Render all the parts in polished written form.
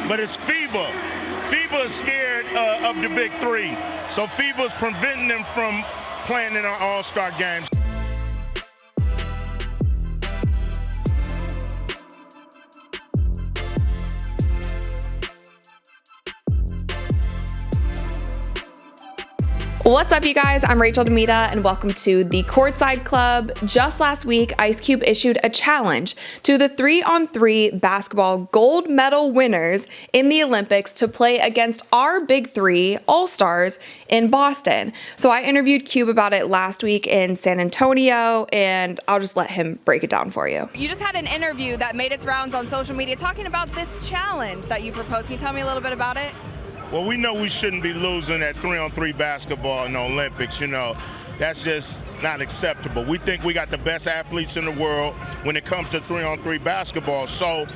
but it's FIBA. FIBA is scared of the big three, so FIBA is preventing them from playing in our all-star games. What's up, you guys? I'm Rachel DeMita, and welcome to the Courtside Club. Just last week, Ice Cube issued a challenge to the 3-on-3 basketball gold medal winners in the Olympics to play against our big three all-stars in Boston. So I interviewed Cube about it last week in San Antonio, and I'll just let him break it down for you. You just had an interview that made its rounds on social media talking about this challenge that you proposed. Can you tell me a little bit about it? Well, we know we shouldn't be losing at 3-on-3 basketball in the Olympics, you know. That's just not acceptable. We think we got the best athletes in the world when it comes to 3-on-3 basketball. So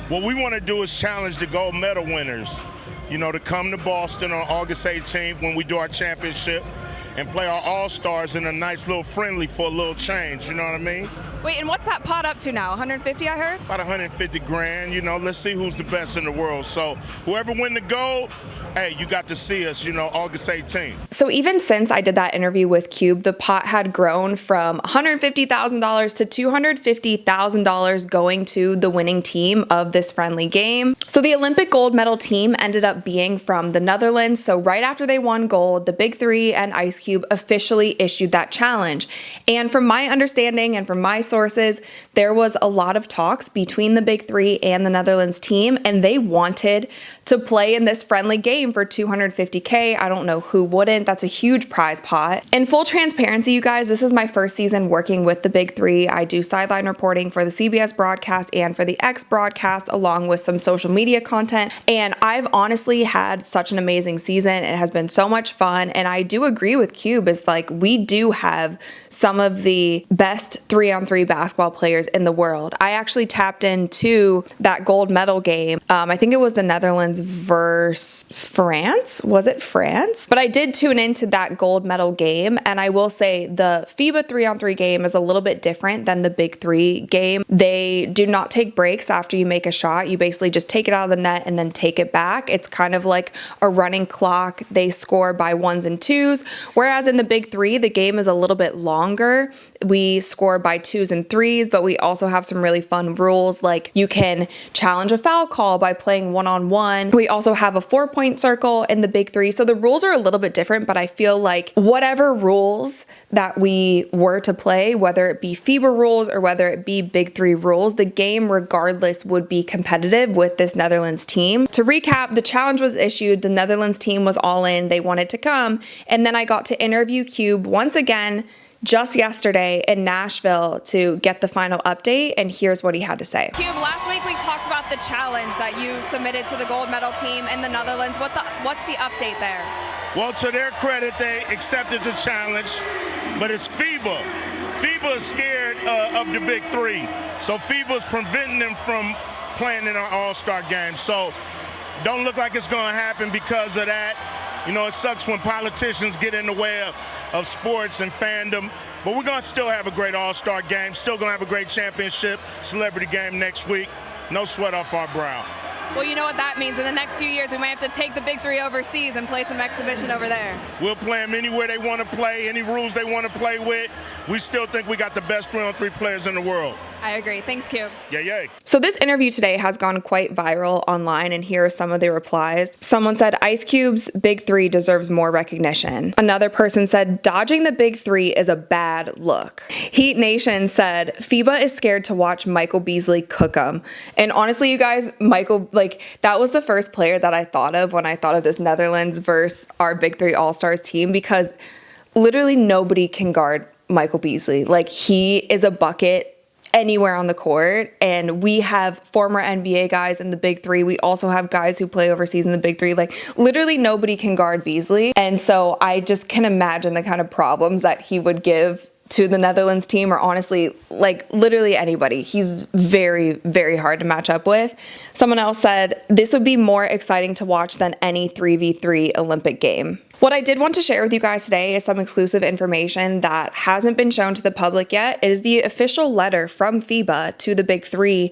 what we want to do is challenge the gold medal winners, you know, to come to Boston on August 18th when we do our championship and play our all-stars in a nice little friendly for a little change, you know what I mean? Wait, and what's that pot up to now? 150, I heard? About 150 grand, you know, let's see who's the best in the world. So whoever win the gold, hey, you got to see us, you know, August 18th. So even since I did that interview with Cube, the pot had grown from $150,000 to $250,000 going to the winning team of this friendly game. So the Olympic gold medal team ended up being from the Netherlands. So right after they won gold, the Big Three and Ice Cube officially issued that challenge. And from my understanding and from my sources, there was a lot of talks between the Big Three and the Netherlands team, and they wanted to play in this friendly game for $250K. I don't know who wouldn't. That's a huge prize pot. In full transparency, you guys, this is my first season working with the Big Three. I do sideline reporting for the CBS broadcast and for the X broadcast, along with some social media content. And I've honestly had such an amazing season. It has been so much fun. And I do agree with Cube, is like, we do have some of the best 3-on-3 basketball players in the world. I actually tapped into that gold medal game. I think it was the Netherlands versus France. Was it France? But I did tune into that gold medal game, and I will say the FIBA 3-on-3 game is a little bit different than the Big Three game. They do not take breaks after you make a shot. You basically just take it out of the net and then take it back. It's kind of like a running clock. They score by ones and twos, whereas in the Big Three, the game is a little bit longer. We score by twos and threes, but we also have some really fun rules, like you can challenge a foul call by playing one-on-one. We also have a 4-point circle in the Big Three. So the rules are a little bit different, but I feel like whatever rules that we were to play, whether it be FIBA rules or whether it be Big Three rules, the game regardless would be competitive with this Netherlands team. To recap, the challenge was issued. The Netherlands team was all in. They wanted to come. And then I got to interview Cube once again just yesterday in Nashville to get the final update, and here's what he had to say. Cube, last week we talked about the challenge that you submitted to the gold medal team in the Netherlands. What's the update there? Well, to their credit, they accepted the challenge, but it's FIBA. FIBA is scared of the big three, so FIBA is preventing them from playing in our all-star game. So don't look like it's going to happen because of that. You know, it sucks when politicians get in the way of sports and fandom, but we're going to still have a great all-star game, still going to have a great championship, celebrity game next week. No sweat off our brow. Well, you know what that means. In the next few years, we might have to take the Big Three overseas and play some exhibition over there. We'll play them anywhere they want to play, any rules they want to play with. We still think we got the best 3-on-3 players in the world. I agree. Thanks, Cube. Yay. So this interview today has gone quite viral online, and here are some of the replies. Someone said, Ice Cube's Big Three deserves more recognition. Another person said, dodging the Big Three is a bad look. Heat Nation said, FIBA is scared to watch Michael Beasley cook them. And honestly, you guys, Michael, that was the first player that I thought of when I thought of this Netherlands versus our Big Three All-Stars team, because literally nobody can guard Michael Beasley. He is a bucket anywhere on the court, and we have former NBA guys in the Big Three. We also have guys who play overseas in the Big Three. Literally nobody can guard Beasley, and so I just can imagine the kind of problems that he would give to the Netherlands team, or honestly, literally anybody. He's very, very hard to match up with. Someone else said, this would be more exciting to watch than any 3v3 Olympic game. What I did want to share with you guys today is some exclusive information that hasn't been shown to the public yet. It is the official letter from FIBA to the Big Three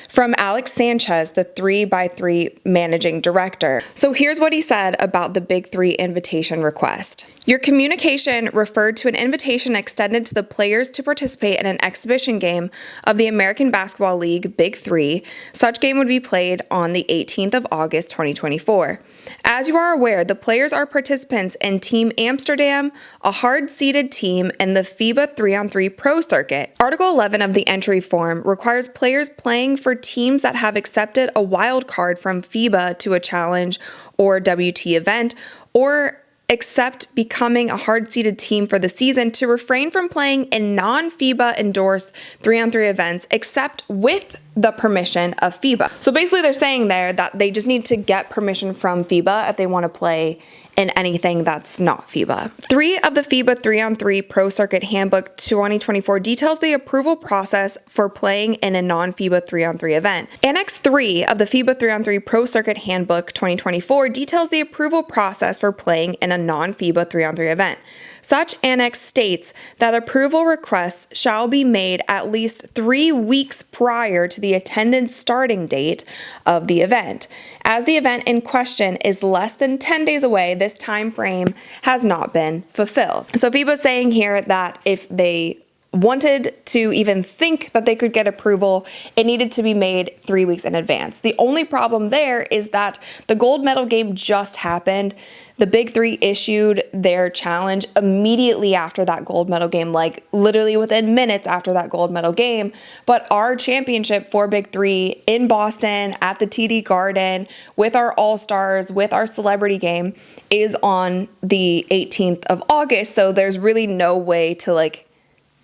from Alex Sanchez, the 3x3 managing director. So here's what he said about the Big Three invitation request. Your communication referred to an invitation extended to the players to participate in an exhibition game of the American Basketball League Big Three. Such game would be played on the 18th of August, 2024. As you are aware, the players are participants in Team Amsterdam, a hard-seeded team in the FIBA 3-on-3 Pro Circuit. Article 11 of the entry form requires players playing for teams that have accepted a wild card from FIBA to a challenge or WT event, or except becoming a hard-seeded team for the season, to refrain from playing in non-FIBA endorsed 3-on-3 events except with the permission of FIBA. So basically they're saying there that they just need to get permission from FIBA if they want to play in anything that's not FIBA. 3 of the FIBA 3-on-3 Pro Circuit Handbook 2024 details the approval process for playing in a non-FIBA 3-on-3 event. Annex 3 of the FIBA 3-on-3 Pro Circuit Handbook 2024 details the approval process for playing in a non-FIBA 3-on-3 event. Such annex states that approval requests shall be made at least 3 weeks prior to the attendance starting date of the event. As the event in question is less than 10 days away, this time frame has not been fulfilled. So FIBA is saying here that if they wanted to even think that they could get approval, it needed to be made 3 weeks in advance. The only problem there is that the gold medal game just happened. The Big Three issued their challenge immediately after that gold medal game, like literally within minutes after that gold medal game. But our championship for Big Three in Boston at the TD Garden with our All-Stars, with our celebrity game, is on the 18th of August. So there's really no way to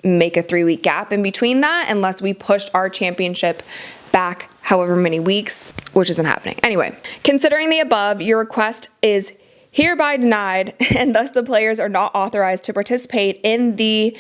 make a 3-week gap in between that unless we pushed our championship back however many weeks, which isn't happening. Anyway, considering the above, your request is hereby denied, and thus the players are not authorized to participate in the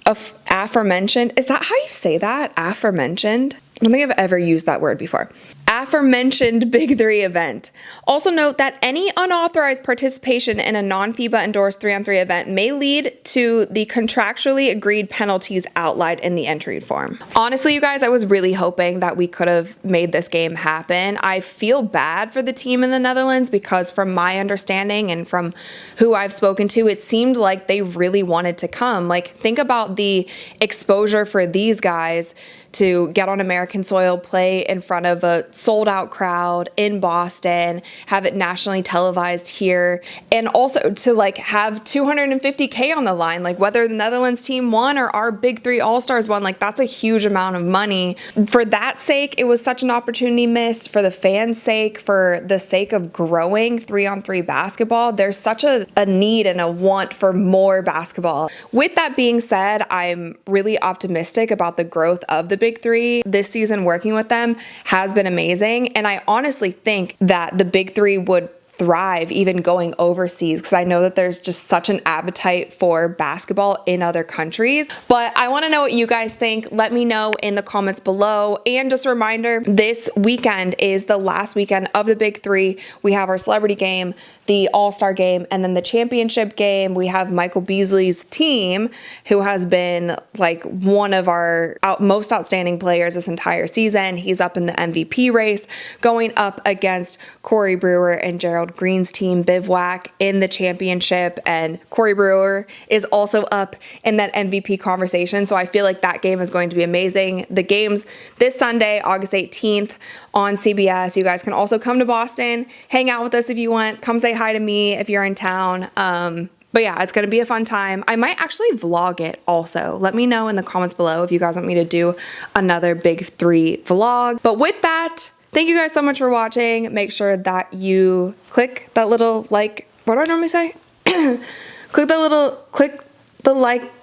aforementioned, is that how you say that? Aforementioned? I don't think I've ever used that word before. Aforementioned Big Three event. Also note that any unauthorized participation in a non-FIBA endorsed 3-on-3 event may lead to the contractually agreed penalties outlined in the entry form. Honestly, you guys, I was really hoping that we could have made this game happen. I feel bad for the team in the Netherlands because from my understanding and from who I've spoken to, it seemed like they really wanted to come. Think about the exposure for these guys to get on American soil, play in front of a sold-out crowd in Boston, have it nationally televised here, and also to have $250K on the line. Whether the Netherlands team won or our Big Three All-Stars won, that's a huge amount of money. For that sake, it was such an opportunity missed. For the fans' sake, for the sake of growing 3-on-3 basketball, there's such a need and a want for more basketball. With that being said, I'm really optimistic about the growth of the Big Three. This season working with them has been amazing, and I honestly think that the Big Three would thrive even going overseas because I know that there's just such an appetite for basketball in other countries. But I want to know what you guys think. Let me know in the comments below. And just a reminder, this weekend is the last weekend of the Big Three. We have our celebrity game, the All-Star game, and then the championship game. We have Michael Beasley's team, who has been one of our most outstanding players this entire season. He's up in the MVP race, going up against Corey Brewer and Gerald Green's team, Bivouac, in the championship, and Corey Brewer is also up in that MVP conversation. So I feel like that game is going to be amazing. The game's this Sunday, August 18th on CBS. You guys can also come to Boston, hang out with us if you want. Come say hi to me if you're in town. But yeah, it's going to be a fun time. I might actually vlog it also. Let me know in the comments below if you guys want me to do another Big Three vlog. But with that, thank you guys so much for watching. Make sure that you click that little what do I normally say? Click the like.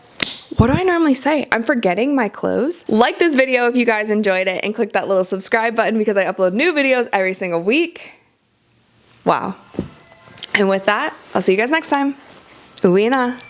What do I normally say? I'm forgetting my clothes. Like this video if you guys enjoyed it, and click that little subscribe button because I upload new videos every single week. Wow. And with that, I'll see you guys next time. Uina.